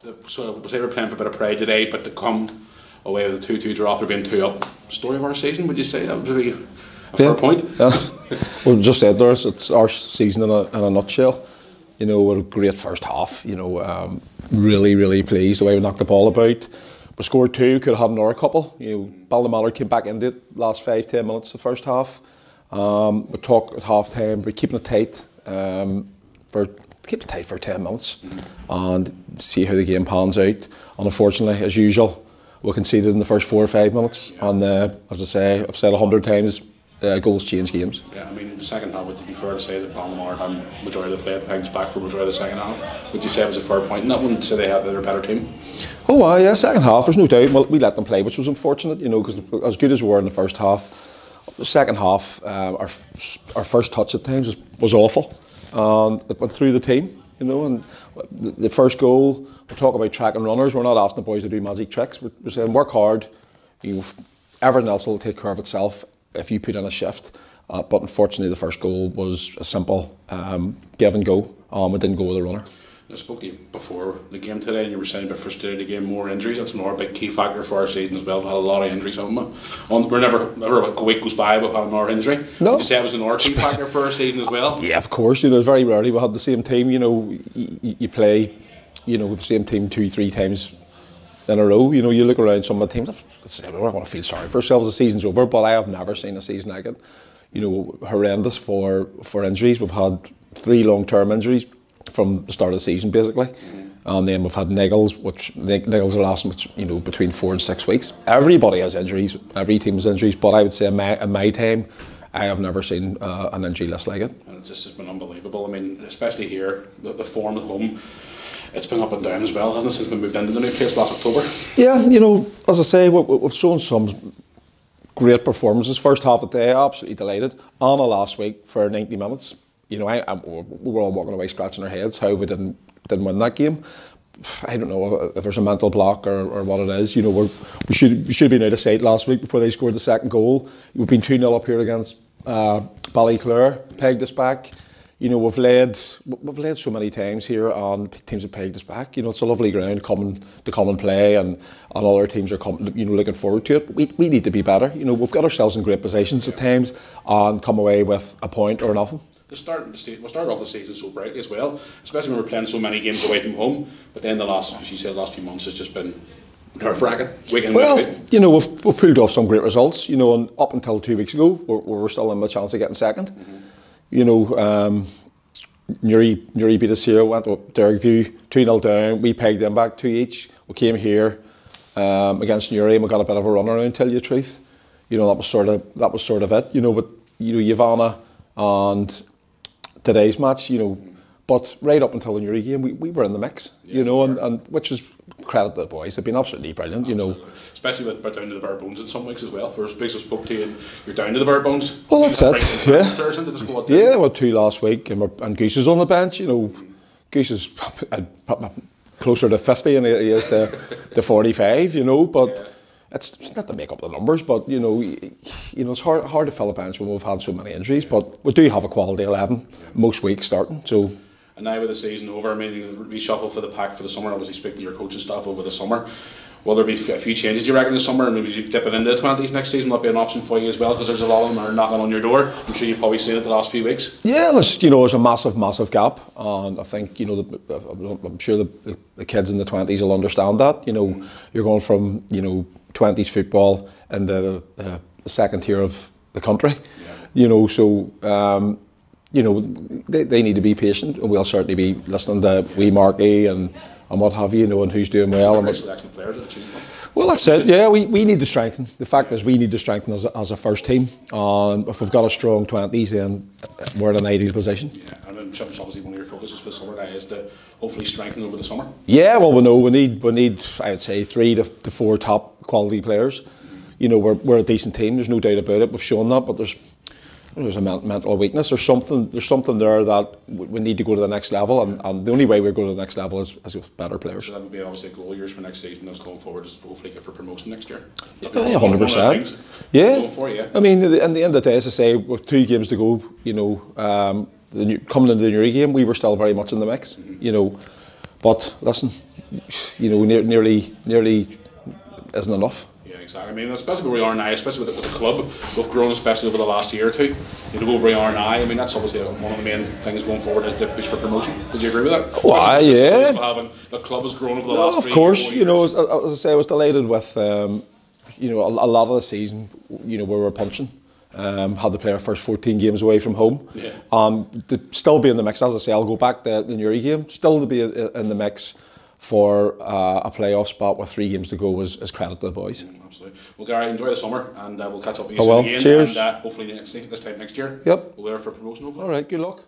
So say we're playing for a bit of pride today, but to come away with a 2-2 draw after being 2 up, story of our season, would you say that would be a fair point? Yeah. Well, just said there, it's our season in a nutshell. You know, we're a great first half. You know, really pleased the way we knocked the ball about. We scored 2, could have had another couple. You know, Ballinamallard came back into it last 5-10 minutes of the first half. We talked at half time, we're keeping it tight for 10 minutes and see how the game pans out. And unfortunately, as usual, we conceded in the first 4 or 5 minutes. Yeah. And as I say, I've said 100 times, goals change games. Yeah, I mean, the second half, would it be fair to say that Ballinamallard had majority of the play, the Pegs back for majority of the second half? Would you say it was a fair point in that one, to say they had their better team? Oh, yeah, second half, there's no doubt. Well, we let them play, which was unfortunate, you know, because as good as we were in the first half, the second half, our first touch at times was awful. And it went through the team, you know, and the first goal, we talk about track and runners, we're not asking the boys to do magic tricks, we're saying work hard, you know, everything else will take care of itself if you put in a shift. But unfortunately the first goal was a simple give and go, we didn't go with a runner. I spoke to you before the game today and you were saying about frustrated the game, more injuries. That's another big key factor for our season as well. We've had a lot of injuries, haven't we? We're never a week goes by without another injury. No. Would you say it was another key factor for our season as well? Yeah, of course. You know, very rarely we had the same team. You know, you play, you know, with the same team 2-3 times in a row. You know, you look around some of the teams, I don't want to feel sorry for ourselves, the season's over, but I have never seen a season like it. You know, horrendous for injuries. We've had 3 long-term injuries from the start of the season, basically. And then we've had niggles, which niggles are lasting, you know, between 4 and 6 weeks. Everybody has injuries, every team has injuries, but I would say in my time, I have never seen an injury list like it. And it's just been unbelievable. I mean, especially here, the form at home, it's been up and down as well, hasn't it, since we moved into the new place last October? Yeah, you know, as I say, we've shown some great performances. First half of the day, absolutely delighted. Anna last week for 90 minutes. You know, we were all walking away scratching our heads how we didn't win that game. I don't know if there's a mental block or what it is. You know, we should have been out of sight last week before they scored the second goal. We've been 2-0 up here against Ballyclare, pegged us back. You know, we've led so many times here, and teams have pegged us back. You know, it's a lovely ground to come and play, and other teams are looking forward to it. We need to be better. You know, we've got ourselves in great positions at times, and come away with a point or nothing. We started off the season so brightly as well, especially when we're playing so many games away from home. But then as you said, the last few months has just been nerve-wracking. Well, you know, we've pulled off some great results. You know, and up until 2 weeks ago, we were still in the chance of getting second. You know, Newry beat us here, went to Dergview, 2-0 down. We pegged them back 2 each. We came here against Newry and we got a bit of a run around, tell you the truth. You know, that was sort of it. You know, but you know, Yavanna and today's match, you know, but right up until the Newry game, we were in the mix, you know, and which is credit to the boys. They've been absolutely brilliant, you know. Especially with down to the bare bones in some weeks as well. First weeks I spoke to you and you're down to the bare bones. Well, that's it, yeah. Yeah, well, 2 last week and Goose is on the bench, you know. Goose is closer to 50 and he is to 45, you know, but... Yeah. It's not to make up the numbers, but you know, it's hard to fill a bench when we've had so many injuries. But we do have a quality 11 most weeks starting. So. And now with the season over, I mean, reshuffle for the pack for the summer. Obviously, speak to your coaching staff over the summer. Will there be a few changes, you reckon, in the summer, and maybe dipping into the 20s next season? Will that be an option for you as well? Because there's a lot of them are knocking on your door. I'm sure you've probably seen it the last few weeks. Yeah, there's a massive gap, and I think I'm sure the kids in the 20s will understand that. You know, you're going from 20s football in the second tier of the country, you know, so you know, they need to be patient, and we'll certainly be listening to wee Marky and what have you, know, and who's doing well. And selection of players that choose from. Well, that's it. Yeah, we need to strengthen. The fact is, we need to strengthen as a first team, and if we've got a strong 20s, then we're in an ideal position. Yeah, and I'm sure obviously one of your focuses for the summer now is to hopefully strengthen over the summer. Yeah, well, we need I'd say 3 to 4 top quality players. You know, we're a decent team. There's no doubt about it. We've shown that, but there's a mental weakness. There's something there that we need to go to the next level, and the only way we go to the next level is with better players. So that would be obviously a goal years for next season. That's going forward, is hopefully get for promotion next year. Yeah, 100%. Yeah. I mean, at the end of the day, as I say, with 2 games to go, you know, coming into the Newry game, we were still very much in the mix. You know, but listen, you know, nearly isn't enough. Yeah, exactly. I mean, especially where we are now, especially as a club, we've grown especially over the last year or two. You know, where we are now, I mean, that's obviously one of the main things going forward is the push for promotion. Would you agree with that? Well, yeah. The club has grown over the last 3 of course, 4 years. you know, as I say, I was delighted with, you know, a lot of the season, you know, where we were punching. Had to play our first 14 games away from home. Yeah. To still be in the mix, as I say, I'll go back to the Newry game, still to be in the mix for a playoff spot with 3 games to go is credit to the boys. Absolutely. Well, Gary, enjoy the summer, and we'll catch up with you I soon will. again. Cheers. And hopefully this time next year, Yep. we'll be there for promotion, hopefully. All right, good luck.